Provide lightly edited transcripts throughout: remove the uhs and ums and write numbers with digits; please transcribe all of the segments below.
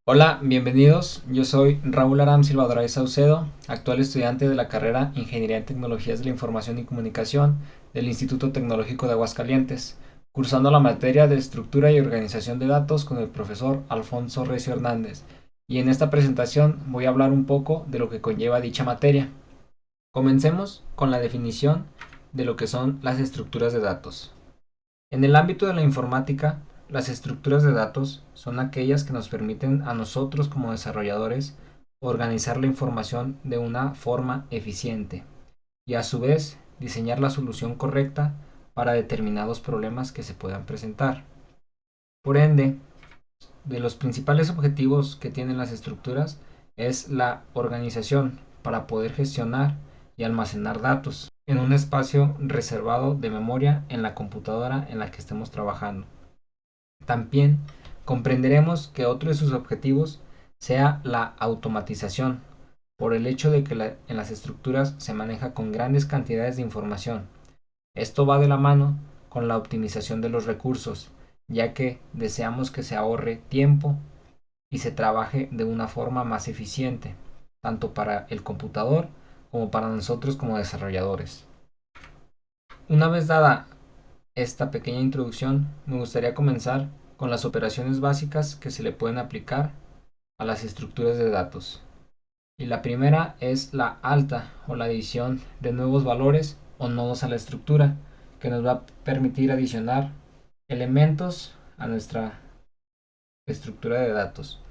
Hola, bienvenidos. Yo soy Raúl Aram Silvadray Saucedo, actual estudiante de la carrera Ingeniería en Tecnologías de la Información y Comunicación del Instituto Tecnológico de Aguascalientes, cursando la materia de Estructura y Organización de Datos con el profesor Alfonso Recio Hernández. Y en esta presentación voy a hablar un poco de lo que conlleva dicha materia. Comencemos con la definición de lo que son las estructuras de datos. En el ámbito de la informática, las estructuras de datos son aquellas que nos permiten a nosotros como desarrolladores organizar la información de una forma eficiente y a su vez diseñar la solución correcta para determinados problemas que se puedan presentar. Por ende, de los principales objetivos que tienen las estructuras es la organización para poder gestionar y almacenar datos en un espacio reservado de memoria en la computadora en la que estemos trabajando. También comprenderemos que otro de sus objetivos sea la automatización, por el hecho de que en las estructuras se maneja con grandes cantidades de información. Esto va de la mano con la optimización de los recursos, ya que deseamos que se ahorre tiempo y se trabaje de una forma más eficiente, tanto para el computador como para nosotros como desarrolladores. Una vez dada esta pequeña introducción, me gustaría comenzar con las operaciones básicas que se le pueden aplicar a las estructuras de datos. Y la primera es la alta o la adición de nuevos valores o nodos a la estructura, que nos va a permitir adicionar elementos a nuestra estructura de datos.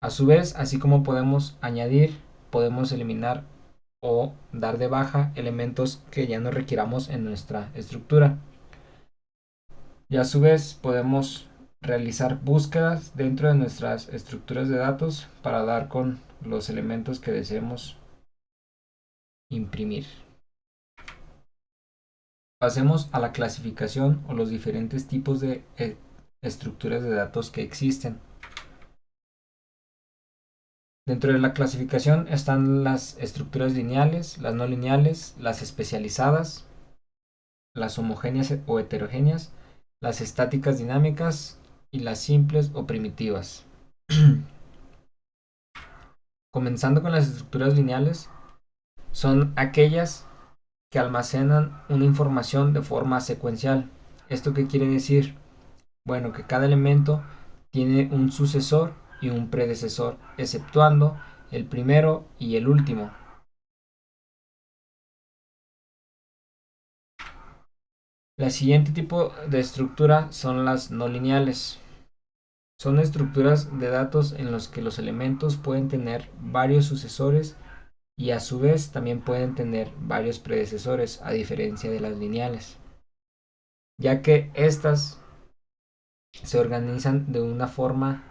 A su vez, así como podemos añadir, podemos eliminar o dar de baja elementos que ya no requiramos en nuestra estructura. Y a su vez podemos realizar búsquedas dentro de nuestras estructuras de datos para dar con los elementos que deseemos imprimir. Pasemos a la clasificación o los diferentes tipos de estructuras de datos que existen. Dentro de la clasificación están las estructuras lineales, las no lineales, las especializadas, las homogéneas o heterogéneas, las estáticas dinámicas y las simples o primitivas. Comenzando con las estructuras lineales, son aquellas que almacenan una información de forma secuencial. ¿Esto qué quiere decir? Bueno, que cada elemento tiene un sucesor y un predecesor, exceptuando el primero y el último. El siguiente tipo de estructura son las no lineales. Son estructuras de datos en los que los elementos pueden tener varios sucesores y a su vez también pueden tener varios predecesores, a diferencia de las lineales, ya que estas se organizan de una forma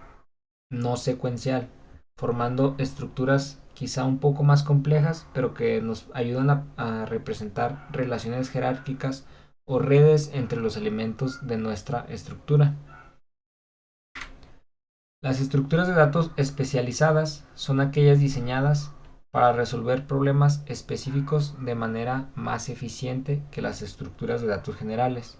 no secuencial, formando estructuras quizá un poco más complejas, pero que nos ayudan a representar relaciones jerárquicas o redes entre los elementos de nuestra estructura. Las estructuras de datos especializadas son aquellas diseñadas para resolver problemas específicos de manera más eficiente que las estructuras de datos generales.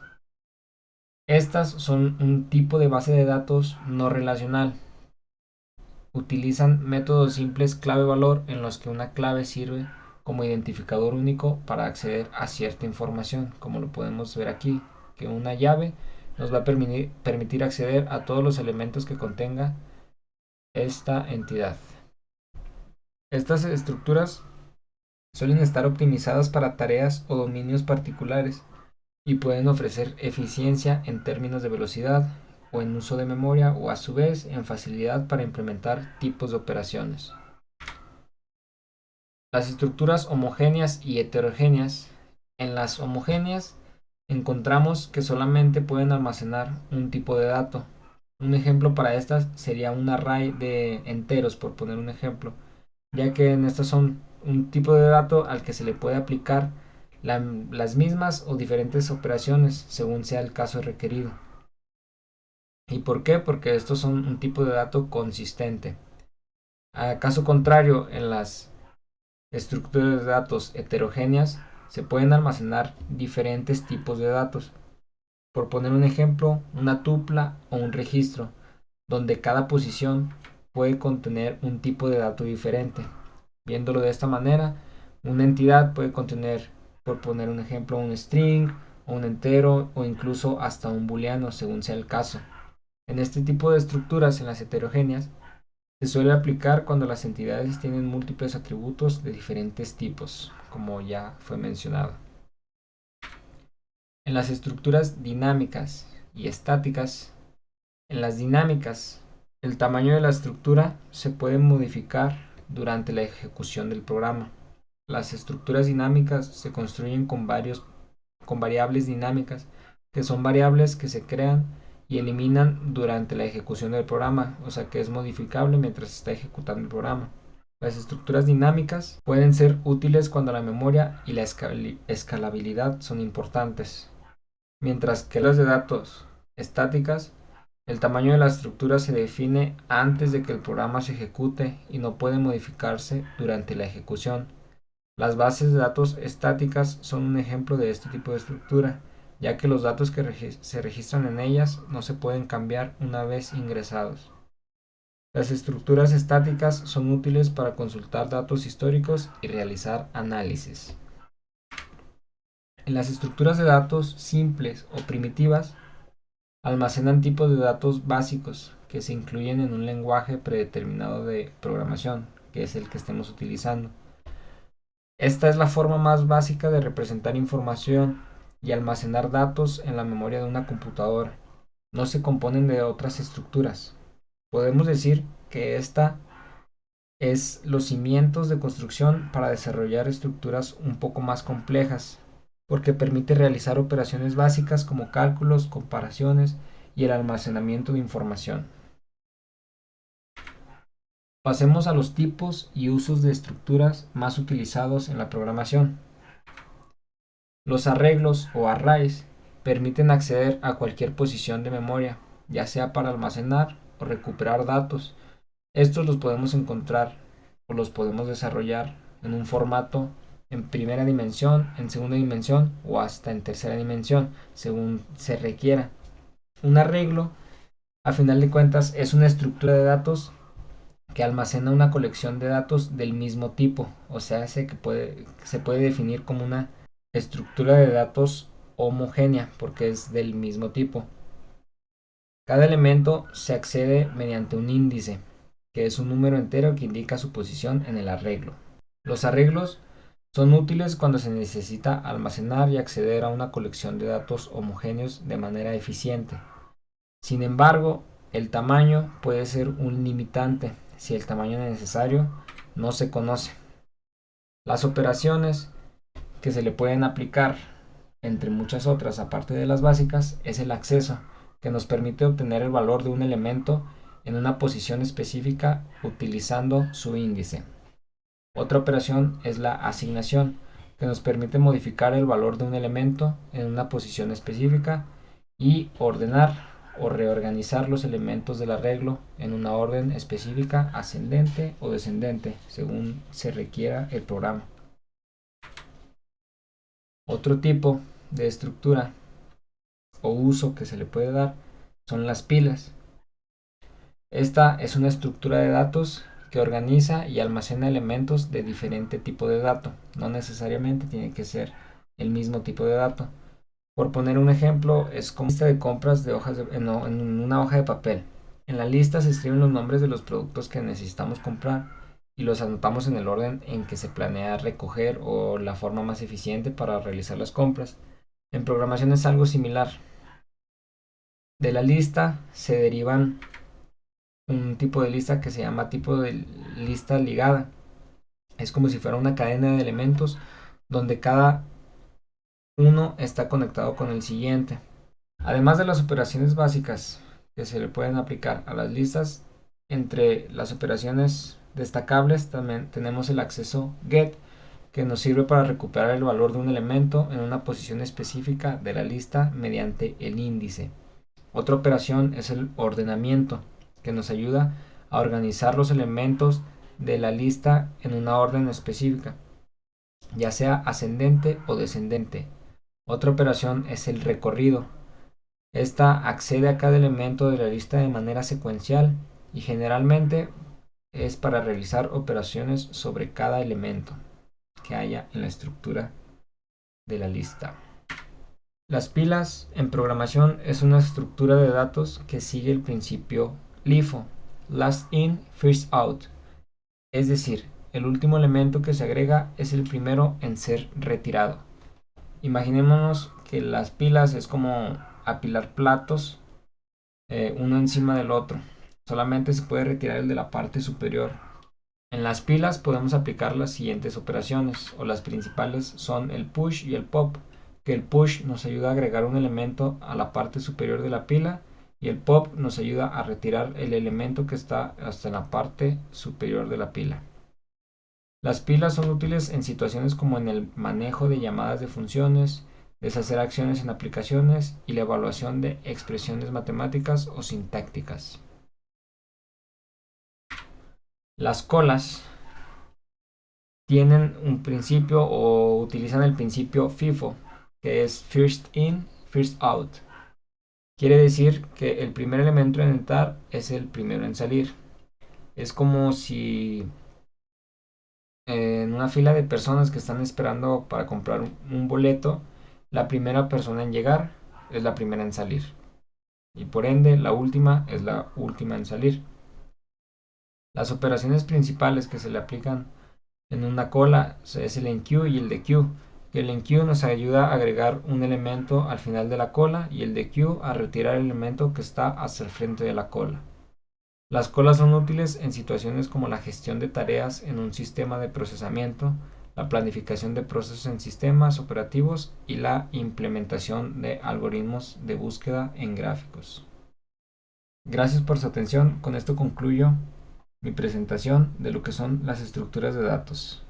Estas son un tipo de base de datos no relacional. Utilizan métodos simples clave-valor en los que una clave sirve como identificador único para acceder a cierta información, como lo podemos ver aquí, que una llave nos va a permitir acceder a todos los elementos que contenga esta entidad. Estas estructuras suelen estar optimizadas para tareas o dominios particulares y pueden ofrecer eficiencia en términos de velocidad o en uso de memoria o a su vez en facilidad para implementar tipos de operaciones. Las estructuras homogéneas y heterogéneas. En las homogéneas encontramos que solamente pueden almacenar un tipo de dato. Un ejemplo para estas sería un array de enteros, por poner un ejemplo, ya que en estas son un tipo de dato al que se le puede aplicar las mismas o diferentes operaciones según sea el caso requerido. ¿Y por qué? Porque estos son un tipo de dato consistente. A caso contrario, en las estructuras de datos heterogéneas se pueden almacenar diferentes tipos de datos. Por poner un ejemplo, una tupla o un registro. donde cada posición puede contener un tipo de dato diferente. Viéndolo de esta manera, una entidad puede contener, por poner un ejemplo, un string, un entero o incluso hasta un booleano, según sea el caso. En este tipo de estructuras, en las heterogéneas, se suele aplicar cuando las entidades tienen múltiples atributos de diferentes tipos, como ya fue mencionado. En las estructuras dinámicas y estáticas, en las dinámicas, el tamaño de la estructura se puede modificar durante la ejecución del programa. Las estructuras dinámicas se construyen con variables dinámicas, que son variables que se crean y eliminan durante la ejecución del programa, o sea que es modificable mientras se está ejecutando el programa. Las estructuras dinámicas pueden ser útiles cuando la memoria y la escalabilidad son importantes, mientras que las de datos estáticas, el tamaño de la estructura se define antes de que el programa se ejecute y no puede modificarse durante la ejecución. Las bases de datos estáticas son un ejemplo de este tipo de estructura, ya que los datos que se registran en ellas no se pueden cambiar una vez ingresados. Las estructuras estáticas son útiles para consultar datos históricos y realizar análisis. En las estructuras de datos simples o primitivas, almacenan tipos de datos básicos que se incluyen en un lenguaje predeterminado de programación, que es el que estemos utilizando. Esta es la forma más básica de representar información y almacenar datos en la memoria de una computadora. No se componen de otras estructuras. Podemos decir que esta es los cimientos de construcción para desarrollar estructuras un poco más complejas, porque permite realizar operaciones básicas como cálculos, comparaciones y el almacenamiento de información. Pasemos a los tipos y usos de estructuras más utilizados en la programación. Los arreglos o arrays permiten acceder a cualquier posición de memoria, ya sea para almacenar o recuperar datos. Estos los podemos encontrar o los podemos desarrollar en un formato en primera dimensión, en segunda dimensión o hasta en tercera dimensión, según se requiera. Un arreglo, a final de cuentas, es una estructura de datos que almacena una colección de datos del mismo tipo, o sea, se puede definir como una estructura de datos homogénea porque es del mismo tipo. Cada elemento se accede mediante un índice, que es un número entero que indica su posición en el arreglo. Los arreglos son útiles cuando se necesita almacenar y acceder a una colección de datos homogéneos de manera eficiente. Sin embargo, el tamaño puede ser un limitante si el tamaño necesario no se conoce. Las operaciones que se le pueden aplicar, entre muchas otras aparte de las básicas, es el acceso, que nos permite obtener el valor de un elemento en una posición específica utilizando su índice. Otra operación es la asignación, que nos permite modificar el valor de un elemento en una posición específica y ordenar o reorganizar los elementos del arreglo en una orden específica ascendente o descendente, según se requiera el programa. Otro tipo de estructura o uso que se le puede dar son las pilas. Esta es una estructura de datos que organiza y almacena elementos de diferente tipo de dato. No necesariamente tiene que ser el mismo tipo de dato. Por poner un ejemplo, es como una lista de compras de hojas en una hoja de papel. En la lista se escriben los nombres de los productos que necesitamos comprar y los anotamos en el orden en que se planea recoger o la forma más eficiente para realizar las compras. En programación es algo similar. De la lista se derivan un tipo de lista que se llama tipo de lista ligada. Es como si fuera una cadena de elementos donde cada uno está conectado con el siguiente. Además de las operaciones básicas que se le pueden aplicar a las listas, entre las operaciones destacables también tenemos el acceso get, que nos sirve para recuperar el valor de un elemento en una posición específica de la lista mediante el índice. Otra operación es el ordenamiento, que nos ayuda a organizar los elementos de la lista en una orden específica, ya sea ascendente o descendente. Otra operación es el recorrido. Esta accede a cada elemento de la lista de manera secuencial y generalmente es para realizar operaciones sobre cada elemento que haya en la estructura de la lista. Las pilas en programación es una estructura de datos que sigue el principio LIFO, Last In, First Out. Es decir, el último elemento que se agrega es el primero en ser retirado. Imaginémonos que las pilas es como apilar platos uno encima del otro. Solamente se puede retirar el de la parte superior. En las pilas podemos aplicar las siguientes operaciones, o las principales son el push y el pop, que el push nos ayuda a agregar un elemento a la parte superior de la pila y el pop nos ayuda a retirar el elemento que está hasta en la parte superior de la pila. Las pilas son útiles en situaciones como en el manejo de llamadas de funciones, deshacer acciones en aplicaciones y la evaluación de expresiones matemáticas o sintácticas. Las colas tienen un principio o utilizan el principio FIFO, que es First In, First Out. Quiere decir que el primer elemento en entrar es el primero en salir. Es como si en una fila de personas que están esperando para comprar un boleto, la primera persona en llegar es la primera en salir. Y por ende, la última es la última en salir. Las operaciones principales que se le aplican en una cola es el enqueue y el dequeue. El enqueue nos ayuda a agregar un elemento al final de la cola y el dequeue a retirar el elemento que está hacia el frente de la cola. Las colas son útiles en situaciones como la gestión de tareas en un sistema de procesamiento, la planificación de procesos en sistemas operativos y la implementación de algoritmos de búsqueda en gráficos. Gracias por su atención. Con esto concluyo mi presentación de lo que son las estructuras de datos.